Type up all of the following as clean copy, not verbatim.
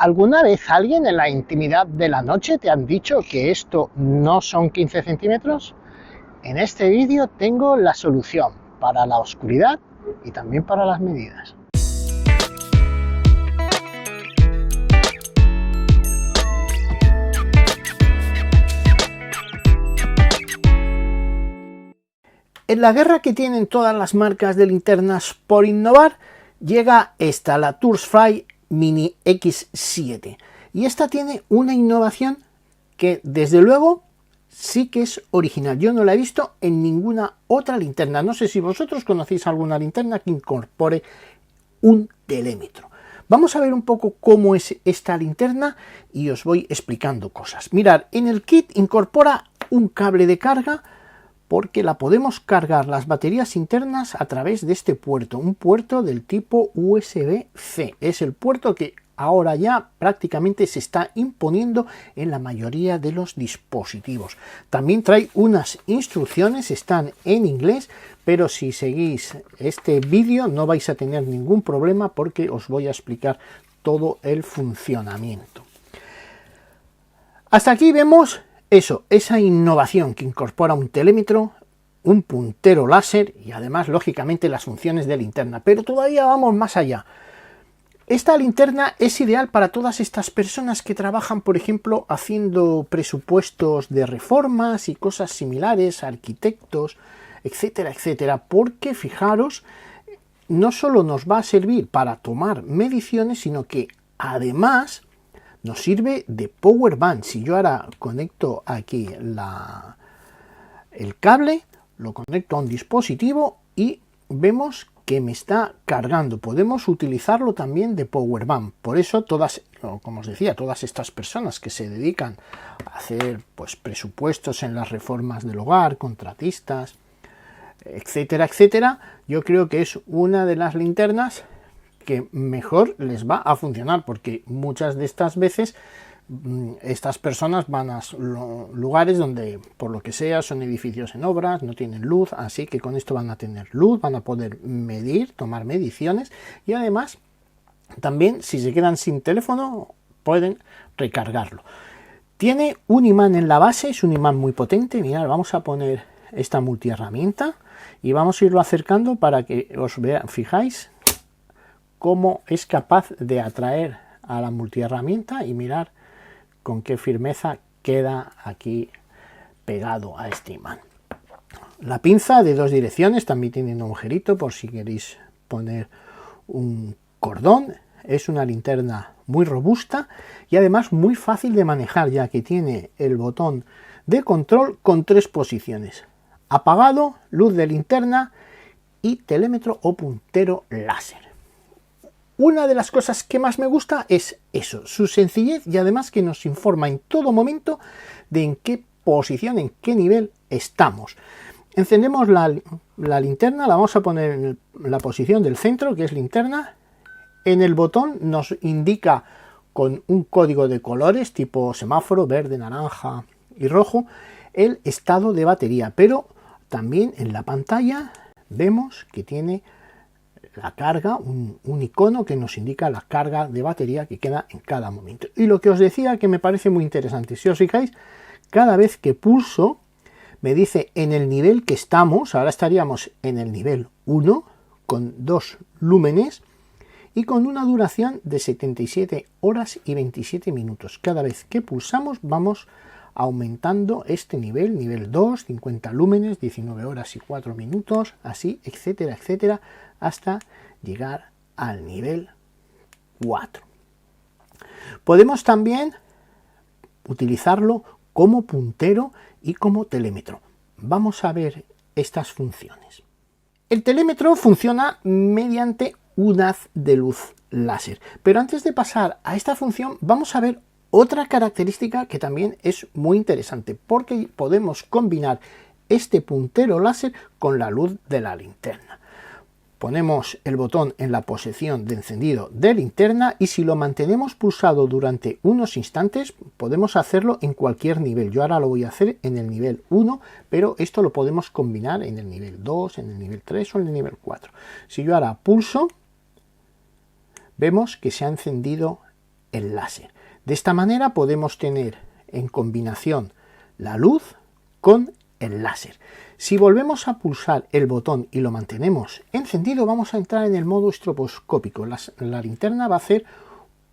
¿Alguna vez alguien en la intimidad de la noche te han dicho que esto no son 15 centímetros? En este vídeo tengo la solución para la oscuridad y también para las medidas. En la guerra que tienen todas las marcas de linternas por innovar, llega esta, la Tursfly Mini X7. Y esta tiene una innovación que desde luego sí que es original. Yo no la he visto en ninguna otra linterna. No sé si vosotros conocéis alguna linterna que incorpore un telémetro. Vamos a ver un poco cómo es esta linterna y os voy explicando cosas. Mirad, en el kit incorpora un cable de carga porque la podemos cargar las baterías internas a través de este puerto, un puerto del tipo USB-C. Es el puerto que ahora ya prácticamente se está imponiendo en la mayoría de los dispositivos. También trae unas instrucciones, están en inglés, pero si seguís este vídeo no vais a tener ningún problema porque os voy a explicar todo el funcionamiento. Hasta aquí vemos esa innovación que incorpora un telémetro, un puntero láser y además lógicamente las funciones de linterna. Pero todavía vamos más allá. Esta linterna es ideal para todas estas personas que trabajan, por ejemplo, haciendo presupuestos de reformas y cosas similares, arquitectos, etcétera, etcétera, porque fijaros, no solo nos va a servir para tomar mediciones, sino que además nos sirve de power bank. Si yo ahora conecto aquí el cable, lo conecto a un dispositivo y vemos que me está cargando. Podemos utilizarlo también de power bank. Por eso como os decía, todas estas personas que se dedican a hacer pues presupuestos en las reformas del hogar, contratistas, etcétera, etcétera, yo creo que es una de las linternas que mejor les va a funcionar, porque muchas de estas veces estas personas van a lugares donde por lo que sea son edificios en obras, no tienen luz, así que con esto van a tener luz, van a poder medir, tomar mediciones y además también si se quedan sin teléfono pueden recargarlo. Tiene un imán en la base, es un imán muy potente. Mirad, vamos a poner esta multiherramienta y vamos a irlo acercando para que os fijáis cómo es capaz de atraer a la multiherramienta y mirar con qué firmeza queda aquí pegado a este imán. La pinza de 2 direcciones también tiene un agujerito por si queréis poner un cordón. Es una linterna muy robusta y además muy fácil de manejar, ya que tiene el botón de control con 3 posiciones: apagado, luz de linterna y telémetro o puntero láser. Una de las cosas que más me gusta es eso, su sencillez y además que nos informa en todo momento de en qué posición, en qué nivel estamos. Encendemos la linterna, la vamos a poner en la posición del centro, que es linterna. En el botón nos indica con un código de colores tipo semáforo, verde, naranja y rojo, el estado de batería, pero también en la pantalla vemos que tiene la carga, un icono que nos indica la carga de batería que queda en cada momento. Y lo que os decía que me parece muy interesante, si os fijáis, cada vez que pulso me dice en el nivel que estamos. Ahora estaríamos en el nivel 1 con 2 lúmenes y con una duración de 77 horas y 27 minutos. Cada vez que pulsamos vamos aumentando este nivel 2, 50 lúmenes, 19 horas y 4 minutos, así, etcétera, etcétera, hasta llegar al nivel 4. Podemos también utilizarlo como puntero y como telémetro. Vamos a ver estas funciones. El telémetro funciona mediante un haz de luz láser, pero antes de pasar a esta función vamos a ver otra característica que también es muy interesante, porque podemos combinar este puntero láser con la luz de la linterna. Ponemos el botón en la posición de encendido de linterna y si lo mantenemos pulsado durante unos instantes podemos hacerlo en cualquier nivel. Yo ahora lo voy a hacer en el nivel 1, pero esto lo podemos combinar en el nivel 2, en el nivel 3 o en el nivel 4. Si yo ahora pulso, vemos que se ha encendido el láser. De esta manera podemos tener en combinación la luz con el láser. Si volvemos a pulsar el botón y lo mantenemos encendido, vamos a entrar en el modo estroboscópico. La linterna va a hacer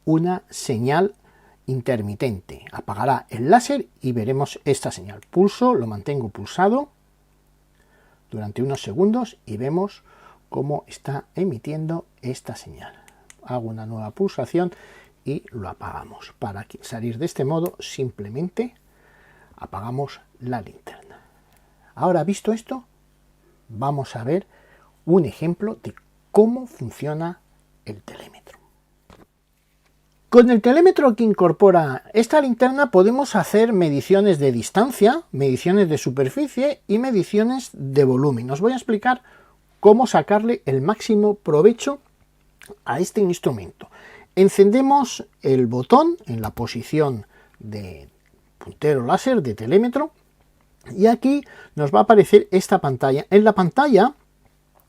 una señal intermitente. Apagará el láser y veremos esta señal. Pulso, lo mantengo pulsado durante unos segundos y vemos cómo está emitiendo esta señal. Hago una nueva pulsación y lo apagamos. Para salir de este modo, simplemente apagamos la linterna. Ahora, visto esto, vamos a ver un ejemplo de cómo funciona el telémetro. Con el telémetro que incorpora esta linterna podemos hacer mediciones de distancia, mediciones de superficie y mediciones de volumen. Os voy a explicar cómo sacarle el máximo provecho a este instrumento. Encendemos el botón en la posición de puntero láser de telémetro y aquí nos va a aparecer esta pantalla. En la pantalla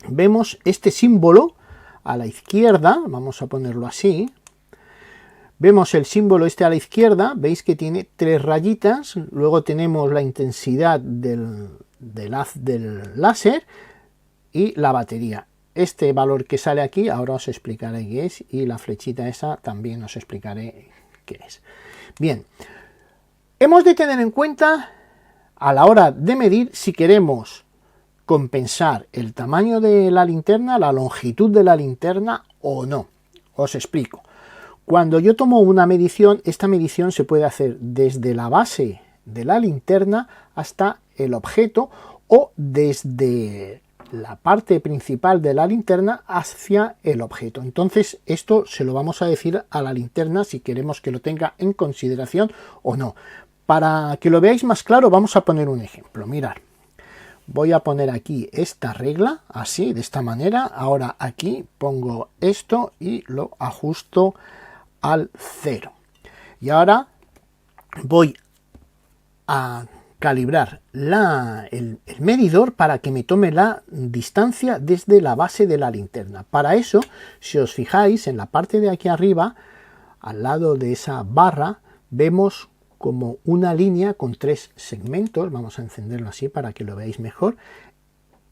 vemos este símbolo a la izquierda, vamos a ponerlo así. Vemos el símbolo este a la izquierda, veis que tiene 3 rayitas, luego tenemos la intensidad del haz del láser y la batería. Este valor que sale aquí, ahora os explicaré qué es, y la flechita esa también os explicaré qué es. Bien, hemos de tener en cuenta a la hora de medir si queremos compensar el tamaño de la linterna, la longitud de la linterna o no. Os explico. Cuando yo tomo una medición, esta medición se puede hacer desde la base de la linterna hasta el objeto o desde la parte principal de la linterna hacia el objeto. Entonces esto se lo vamos a decir a la linterna si queremos que lo tenga en consideración o no. Para que lo veáis más claro vamos a poner un ejemplo. Mirad, voy a poner aquí esta regla así, de esta manera. Ahora aquí pongo esto y lo ajusto al 0. Y ahora voy a calibrar el medidor para que me tome la distancia desde la base de la linterna. Para eso, si os fijáis en la parte de aquí arriba, al lado de esa barra, vemos como una línea con 3 segmentos. Vamos a encenderlo así para que lo veáis mejor.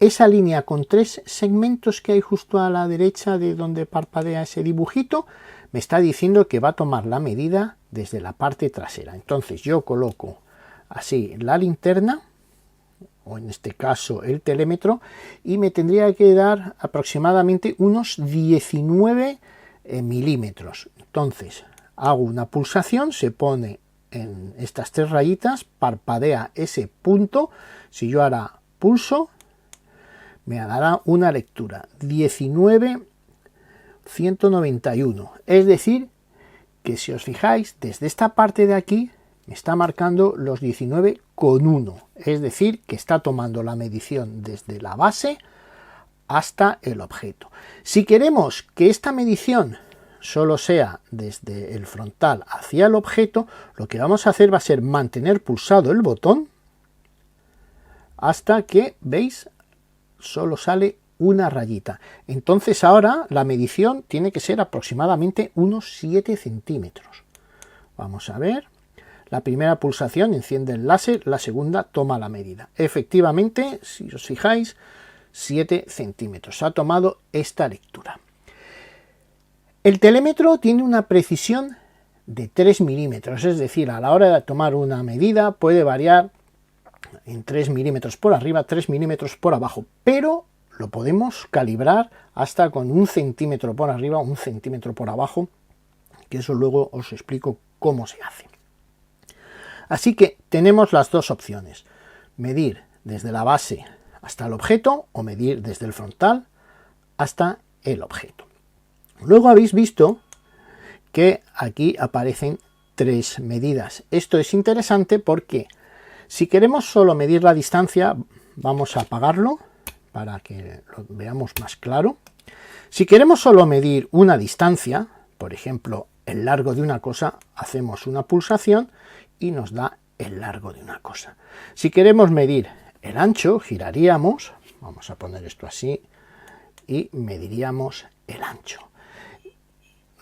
Esa línea con 3 segmentos que hay justo a la derecha de donde parpadea ese dibujito, me está diciendo que va a tomar la medida desde la parte trasera. Entonces yo coloco así la linterna, o en este caso el telémetro, y me tendría que dar aproximadamente unos 19 milímetros. Entonces hago una pulsación, se pone en estas 3 rayitas, parpadea ese punto. Si yo ahora pulso, me dará una lectura 19,191. Es decir, que si os fijáis, desde esta parte de aquí me está marcando los 19,1. Es decir, que está tomando la medición desde la base hasta el objeto. Si queremos que esta medición solo sea desde el frontal hacia el objeto, lo que vamos a hacer va a ser mantener pulsado el botón hasta que, veis, solo sale una rayita. Entonces ahora la medición tiene que ser aproximadamente unos 7 centímetros. Vamos a ver. La primera pulsación enciende el láser, la segunda toma la medida. Efectivamente, si os fijáis, 7 centímetros. Ha tomado esta lectura. El telémetro tiene una precisión de 3 milímetros, es decir, a la hora de tomar una medida puede variar en 3 milímetros por arriba, 3 milímetros por abajo, pero lo podemos calibrar hasta con 1 centímetro por arriba, 1 centímetro por abajo, que eso luego os explico cómo se hace. Así que tenemos las dos opciones, medir desde la base hasta el objeto o medir desde el frontal hasta el objeto. Luego habéis visto que aquí aparecen 3 medidas. Esto es interesante porque si queremos solo medir la distancia, vamos a apagarlo para que lo veamos más claro. Si queremos solo medir una distancia, por ejemplo, el largo de una cosa, hacemos una pulsación y nos da el largo de una cosa. Si queremos medir el ancho, giraríamos, vamos a poner esto así, y mediríamos el ancho.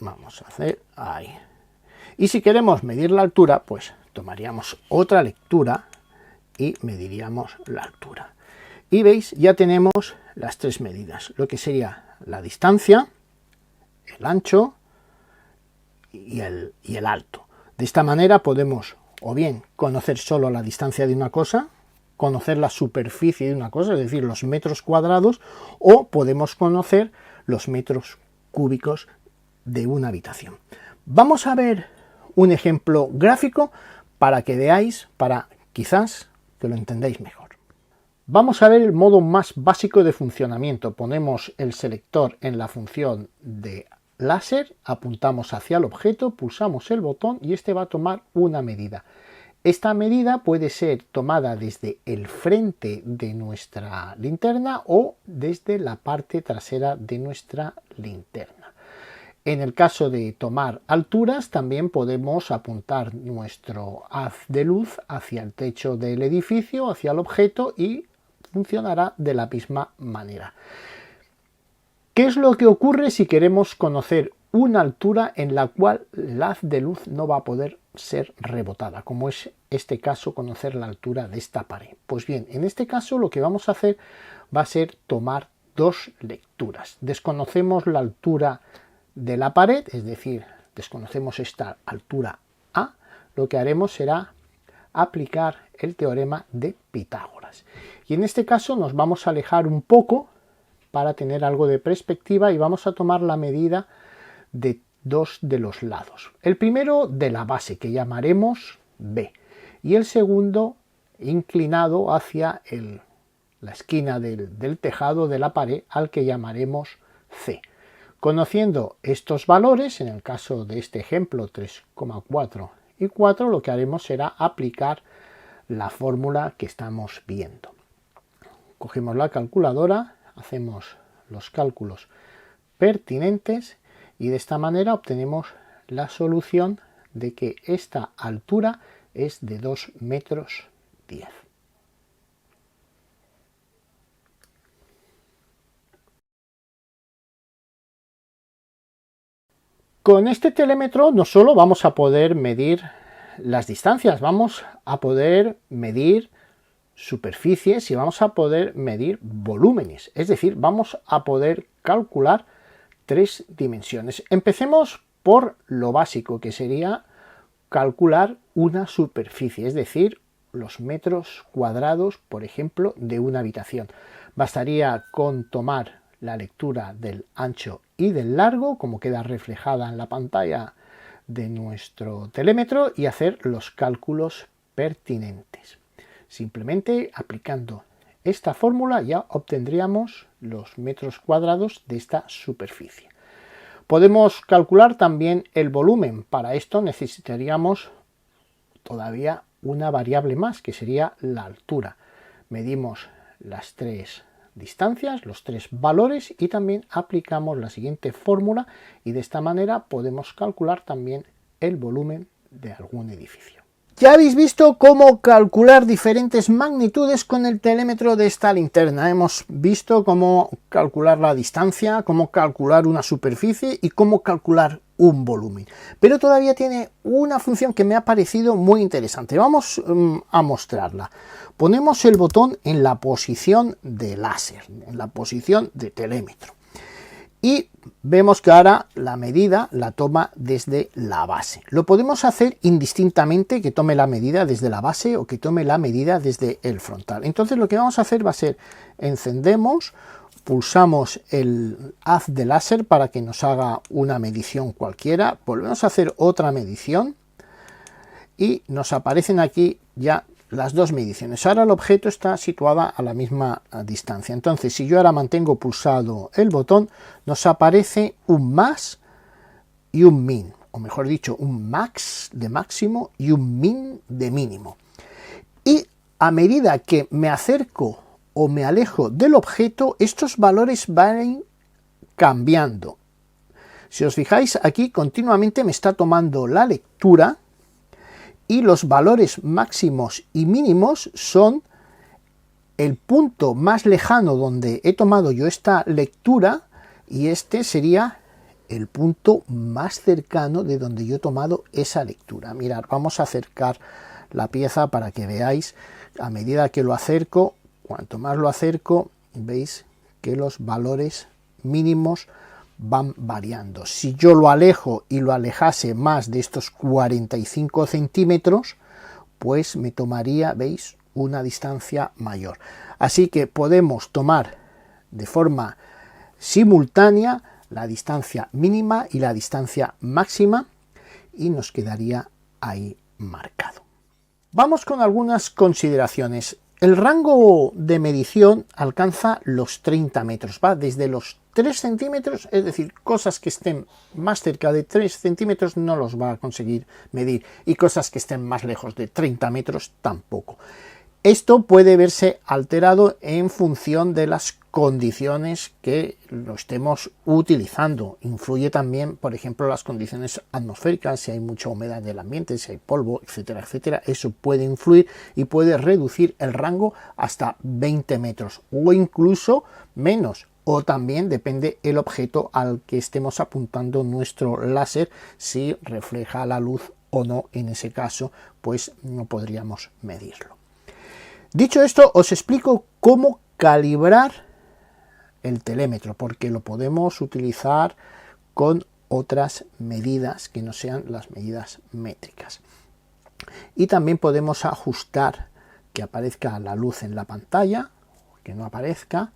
Vamos a hacer ahí. Y si queremos medir la altura, pues tomaríamos otra lectura y mediríamos la altura. Y veis, ya tenemos las tres medidas, lo que sería la distancia, el ancho y el alto. De esta manera podemos o bien conocer solo la distancia de una cosa, conocer la superficie de una cosa, es decir, los metros cuadrados, o podemos conocer los metros cúbicos de una habitación. Vamos a ver un ejemplo gráfico para que veáis, para quizás que lo entendáis mejor. Vamos a ver el modo más básico de funcionamiento. Ponemos el selector en la función de láser, apuntamos hacia el objeto, pulsamos el botón y este va a tomar una medida. Esta medida puede ser tomada desde el frente de nuestra linterna o desde la parte trasera de nuestra linterna. En el caso de tomar alturas, también podemos apuntar nuestro haz de luz hacia el techo del edificio, hacia el objeto, y funcionará de la misma manera. ¿Qué es lo que ocurre si queremos conocer una altura en la cual el haz de luz no va a poder ser rebotada, como es este caso, conocer la altura de esta pared? Pues bien, en este caso lo que vamos a hacer va a ser tomar dos lecturas. Desconocemos la altura de la pared, es decir, desconocemos esta altura A. Lo que haremos será aplicar el teorema de Pitágoras. Y en este caso nos vamos a alejar un poco para tener algo de perspectiva y vamos a tomar la medida de dos de los lados. El primero de la base, que llamaremos B, y el segundo inclinado hacia la esquina del tejado de la pared, al que llamaremos C. Conociendo estos valores, en el caso de este ejemplo 3,4 y 4, lo que haremos será aplicar la fórmula que estamos viendo. Cogemos la calculadora, hacemos los cálculos pertinentes y de esta manera obtenemos la solución de que esta altura es de 2,10 metros. Con este telémetro no solo vamos a poder medir las distancias, vamos a poder medir superficies y vamos a poder medir volúmenes, es decir, vamos a poder calcular tres dimensiones. Empecemos por lo básico, que sería calcular una superficie, es decir, los metros cuadrados, por ejemplo, de una habitación. Bastaría con tomar la lectura del ancho y del largo, como queda reflejada en la pantalla de nuestro telémetro, y hacer los cálculos pertinentes. Simplemente aplicando esta fórmula ya obtendríamos los metros cuadrados de esta superficie. Podemos calcular también el volumen. Para esto necesitaríamos todavía una variable más, que sería la altura. Medimos las tres distancias, los tres valores, y también aplicamos la siguiente fórmula, y de esta manera podemos calcular también el volumen de algún edificio. Ya habéis visto cómo calcular diferentes magnitudes con el telémetro de esta linterna. Hemos visto cómo calcular la distancia, cómo calcular una superficie y cómo calcular un volumen. Pero todavía tiene una función que me ha parecido muy interesante. Vamos a mostrarla. Ponemos el botón en la posición de láser, en la posición de telémetro. Y vemos que ahora la medida la toma desde la base. Lo podemos hacer indistintamente, que tome la medida desde la base o que tome la medida desde el frontal. Entonces lo que vamos a hacer va a ser, encendemos, pulsamos el haz de láser para que nos haga una medición cualquiera, volvemos a hacer otra medición y nos aparecen aquí ya las dos mediciones. Ahora el objeto está situado a la misma distancia. Entonces, si yo ahora mantengo pulsado el botón, nos aparece un más y un min, o mejor dicho, un max de máximo y un min de mínimo. Y a medida que me acerco o me alejo del objeto, estos valores van cambiando. Si os fijáis, aquí continuamente me está tomando la lectura, y los valores máximos y mínimos son el punto más lejano donde he tomado yo esta lectura, y este sería el punto más cercano de donde yo he tomado esa lectura. Mirad, vamos a acercar la pieza para que veáis, a medida que lo acerco, cuanto más lo acerco, veis que los valores mínimos van variando. Si yo lo alejo y lo alejase más de estos 45 centímetros, pues me tomaría, veis, una distancia mayor. Así que podemos tomar de forma simultánea la distancia mínima y la distancia máxima y nos quedaría ahí marcado. Vamos con algunas consideraciones. El rango de medición alcanza los 30 metros, va desde los 3 centímetros, es decir, cosas que estén más cerca de 3 centímetros no los va a conseguir medir, y cosas que estén más lejos de 30 metros tampoco. Esto puede verse alterado en función de las condiciones que lo estemos utilizando. Influye también, por ejemplo, las condiciones atmosféricas, si hay mucha humedad en el ambiente, si hay polvo, etcétera, etcétera. Eso puede influir y puede reducir el rango hasta 20 metros o incluso menos. O también depende el objeto al que estemos apuntando nuestro láser, si refleja la luz o no. En ese caso, pues no podríamos medirlo. Dicho esto, os explico cómo calibrar el telémetro, porque lo podemos utilizar con otras medidas que no sean las medidas métricas. Y también podemos ajustar que aparezca la luz en la pantalla, que no aparezca,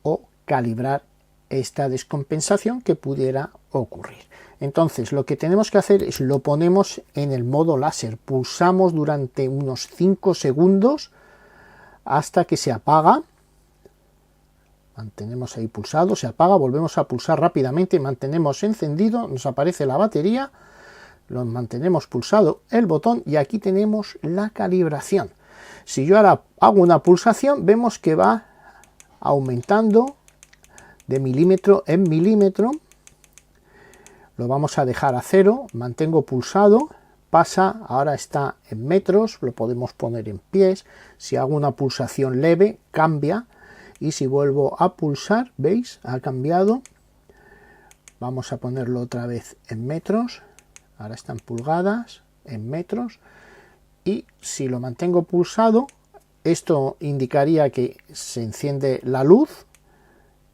o calibrar esta descompensación que pudiera ocurrir. Entonces, lo que tenemos que hacer es lo ponemos en el modo láser, pulsamos durante unos 5 segundos hasta que se apaga, mantenemos ahí pulsado, se apaga, volvemos a pulsar rápidamente, mantenemos encendido, nos aparece la batería, lo mantenemos pulsado el botón y aquí tenemos la calibración. Si yo ahora hago una pulsación, vemos que va aumentando de milímetro en milímetro, lo vamos a dejar a 0, mantengo pulsado, pasa, ahora está en metros, lo podemos poner en pies, si hago una pulsación leve cambia y si vuelvo a pulsar, veis, ha cambiado, vamos a ponerlo otra vez en metros, ahora está en pulgadas, en metros, y si lo mantengo pulsado, esto indicaría que se enciende la luz,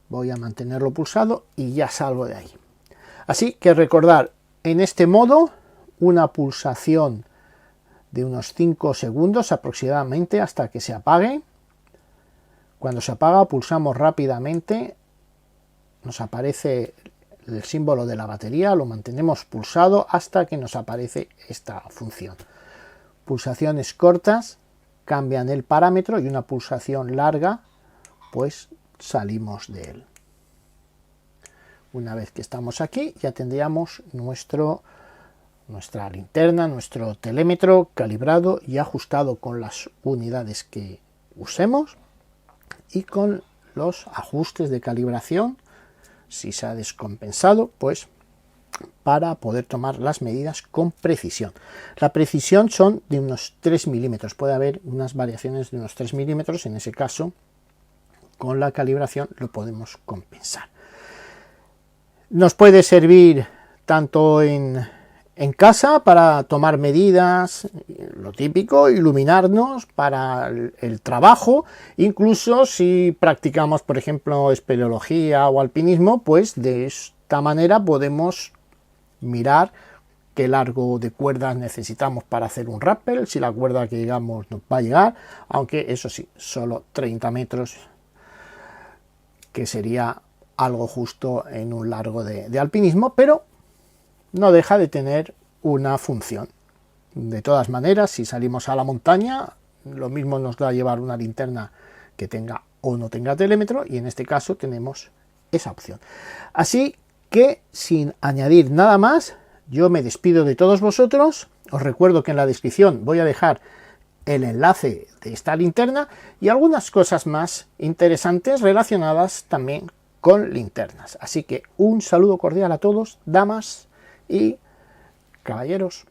voy a mantenerlo pulsado y ya salgo de ahí. Así que recordar, en este modo, una pulsación de unos 5 segundos aproximadamente hasta que se apague. Cuando se apaga pulsamos rápidamente, nos aparece el símbolo de la batería, lo mantenemos pulsado hasta que nos aparece esta función. Pulsaciones cortas cambian el parámetro y una pulsación larga pues salimos de él. Una vez que estamos aquí ya tendríamos nuestra linterna, nuestro telémetro calibrado y ajustado con las unidades que usemos y con los ajustes de calibración, si se ha descompensado, pues para poder tomar las medidas con precisión. La precisión son de unos 3 milímetros, puede haber unas variaciones de unos 3 milímetros, en ese caso con la calibración lo podemos compensar. Nos puede servir tanto en casa para tomar medidas, lo típico, iluminarnos para el trabajo, incluso si practicamos, por ejemplo, espeleología o alpinismo, pues de esta manera podemos mirar qué largo de cuerdas necesitamos para hacer un rappel, si la cuerda que llegamos nos va a llegar, aunque eso sí, solo 30 metros, que sería algo justo en un largo de alpinismo, pero no deja de tener una función. De todas maneras, si salimos a la montaña, lo mismo nos da llevar una linterna que tenga o no tenga telémetro, y en este caso tenemos esa opción. Así que, sin añadir nada más, yo me despido de todos vosotros. Os recuerdo que en la descripción voy a dejar el enlace de esta linterna y algunas cosas más interesantes relacionadas también con linternas. Así que un saludo cordial a todos, damas y caballeros.